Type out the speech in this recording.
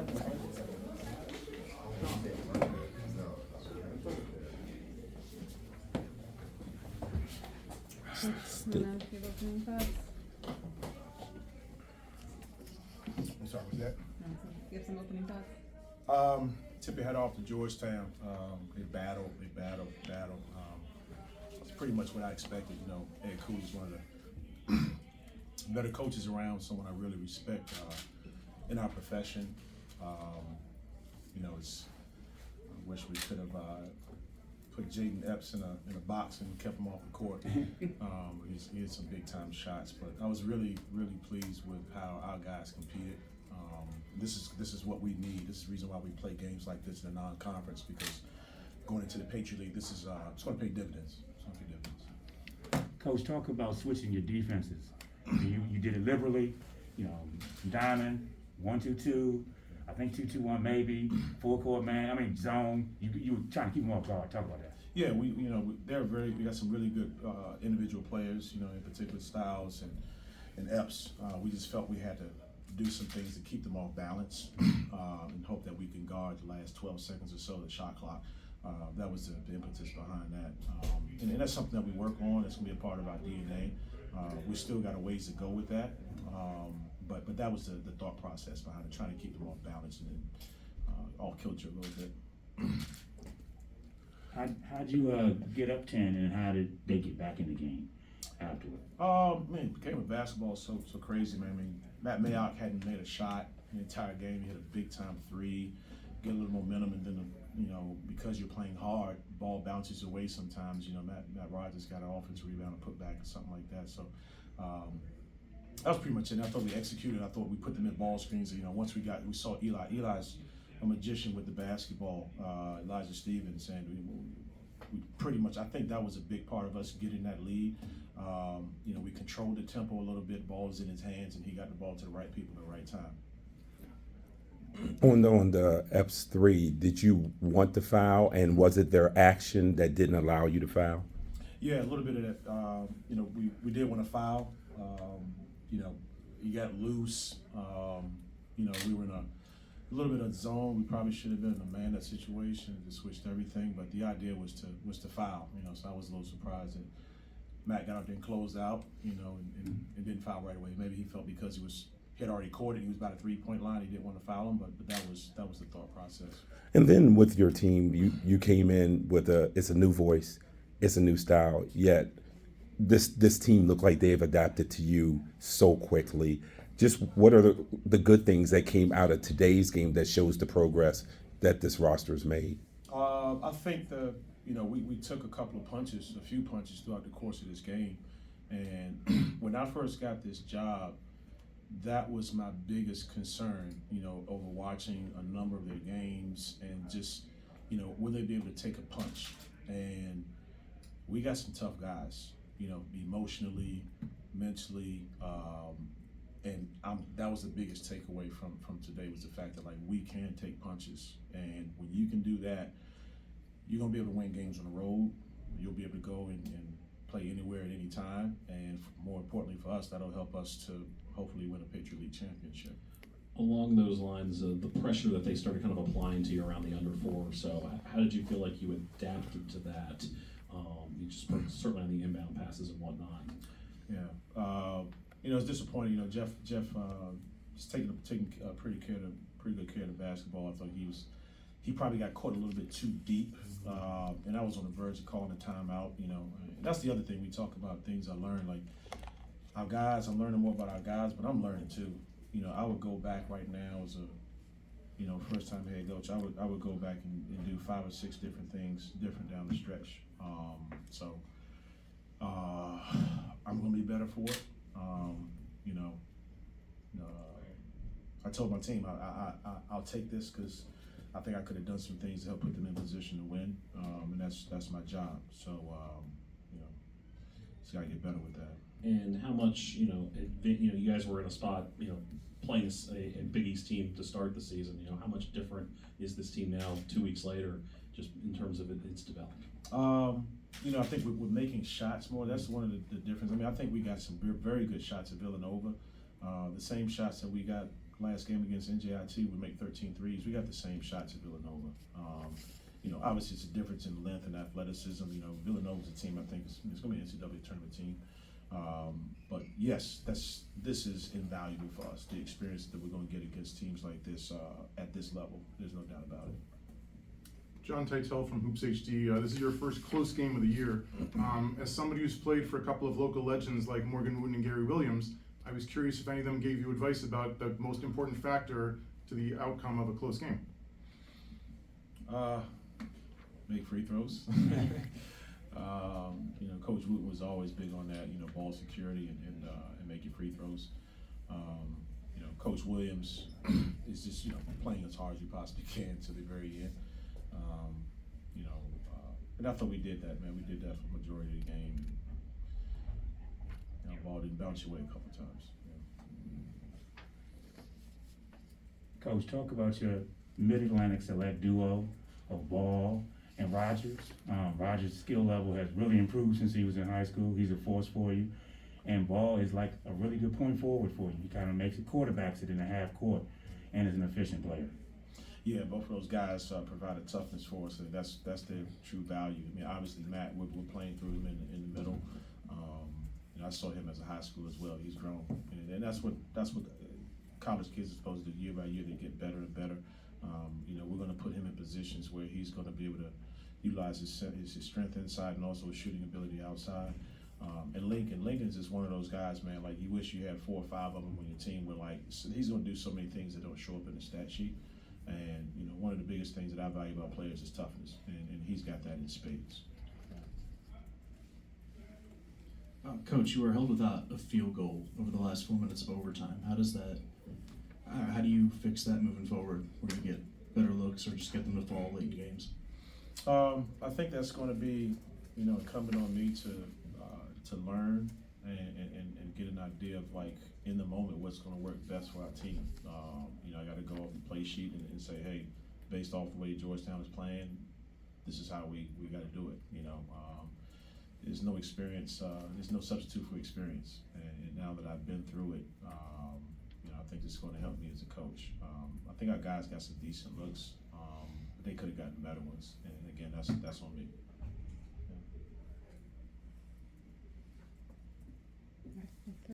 I'm sorry, was that? Give some opening thoughts. Tip your hat off to Georgetown. They battled. It's pretty much what I expected. You know, Ed Cool is one of the better coaches around, someone I really respect in our profession. You know, I wish we could have put Jaden Epps in a box and kept him off the court. He had some big time shots, but I was really pleased with how our guys competed. This is what we need. This is the reason why we play games like this in a non-conference, because going into the Patriot League, this is it's going to pay dividends. It's going to pay dividends. Coach, talk about switching your defenses. You did it liberally. You know, diamond, 1-2-2. I think 2-2-1 maybe, full court man. I mean zone. You were trying to keep them off guard. Talk about that. Yeah, we got some really good individual players. You know, in particular Styles and Epps. We just felt we had to do some things to keep them off balance and hope that we can guard the last 12 seconds or so of the shot clock. That was the impetus behind that, and that's something that we work on. It's going to be a part of our DNA. We still got a ways to go with that. But that was the thought process behind it, trying to keep them off balance and then off kilter a little bit. How'd you get up 10, and how did they get back in the game afterward? Man, the game of basketball is so crazy, man. I mean, Matt Mayock hadn't made a shot the entire game. He hit a big time three, get a little momentum, and then because you're playing hard, ball bounces away sometimes. You know, Matt Rogers got an offensive rebound, a putback, or something like that. So. That was pretty much it. I thought we executed. I thought we put them in ball screens. You know, once we saw Eli. Eli's a magician with the basketball. Elijah Stevens, and we pretty much. I think that was a big part of us getting that lead. You know, we controlled the tempo a little bit. Ball was in his hands, and he got the ball to the right people at the right time. On the Epps 3, did you want to foul, and was it their action that didn't allow you to foul? Yeah, a little bit of that. You know, we did want to foul. You know, he got loose. You know, we were in a little bit of zone. We probably should have been in a man-up situation to switched everything, but the idea was to foul. You know, so I was a little surprised that Matt got up there and closed out. You know, and didn't foul right away. Maybe he felt because he had already courted. He was about a 3-point line. He didn't want to foul him, but that was the thought process. And then with your team, you came in with it's a new voice, it's a new style. Yet this team looked like they've adapted to you so quickly. Just what are the good things that came out of today's game that shows the progress that this roster has made? I think we took a few punches throughout the course of this game, and when I first got this job, that was my biggest concern. You know, over watching a number of their games and just, you know, will they be able to take a punch? And we got some tough guys. You know, emotionally, mentally, and that was the biggest takeaway from today, was the fact that, like, we can take punches, and when you can do that, you're gonna be able to win games on the road. You'll be able to go and play anywhere at any time, and more importantly for us, that'll help us to hopefully win a Patriot League championship. Along those lines, the pressure that they started kind of applying to you around the under 4 or so, how did you feel like you adapted to that? You just certainly on the inbound passes and whatnot. Yeah, you know, it's disappointing. You know, Jeff is taking pretty good care of the basketball. I thought he probably got caught a little bit too deep, and I was on the verge of calling a timeout. You know, and that's the other thing we talk about, things I learned. Like, our guys, I'm learning more about our guys, but I'm learning too. You know, I would go back right now as a first-time head coach. I would go back and do 5 or 6 different things down the stretch. So I'm gonna be better for it. You know, I told my team I'll take this because I think I could have done some things to help put them in position to win, and that's my job. So you know, just gotta get better with that. And how much, you guys were in a spot, playing a Big East team to start the season. You know, how much different is this team now 2 weeks later, just in terms of its development? You know, I think we're making shots more. That's one of the difference. I mean, I think we got some very good shots at Villanova. The same shots that we got last game against NJIT, we make 13 threes. We got the same shots at Villanova. Obviously it's a difference in length and athleticism. Villanova's a team I think it's going to be an NCAA tournament team. But yes, this is invaluable for us. The experience that we're going to get against teams like this at this level. There's no doubt about it. John Titel from Hoops HD. This is your first close game of the year. As somebody who's played for a couple of local legends like Morgan Wooten and Gary Williams, I was curious if any of them gave you advice about the most important factor to the outcome of a close game. Make free throws. Coach Wooten was always big on that. Ball security and making free throws. Coach Williams is just playing as hard as you possibly can to the very end. And I thought we did that, man. We did that for the majority of the game. Ball didn't bounce your way a couple times. Coach, talk about your Mid-Atlantic select duo of Ball and Rogers. Rogers' skill level has really improved since he was in high school. He's a force for you. And Ball is like a really good point forward for you. He kind of makes it, quarterbacks it in the half court, and is an efficient player. Yeah, both of those guys provide a toughness for us. And that's their true value. Obviously Matt, we're playing through him in the middle. I saw him as a high school as well. He's grown, and that's what college kids are supposed to do. Year by year, they get better and better. We're going to put him in positions where he's going to be able to utilize his strength inside and also his shooting ability outside. And Lincoln's just one of those guys, man. Like, you wish you had 4 or 5 of them on your team. He's going to do so many things that don't show up in the stat sheet. And one of the biggest things that I value about players is toughness, and he's got that in spades. Coach, you were held without a field goal over the last 4 minutes of overtime. How do you fix that moving forward? Where you get better looks or just get them to fall late in games? I think that's going to be, incumbent on me to learn and get an idea of, like, in the moment what's going to work best for our team. I got to go off the play sheet and say, hey, based off the way Georgetown is playing, this is how we got to do it. There's no experience. There's no substitute for experience. And now that I've been through it, I think it's going to help me as a coach. I think our guys got some decent looks, but they could have gotten better ones. And again, that's on me.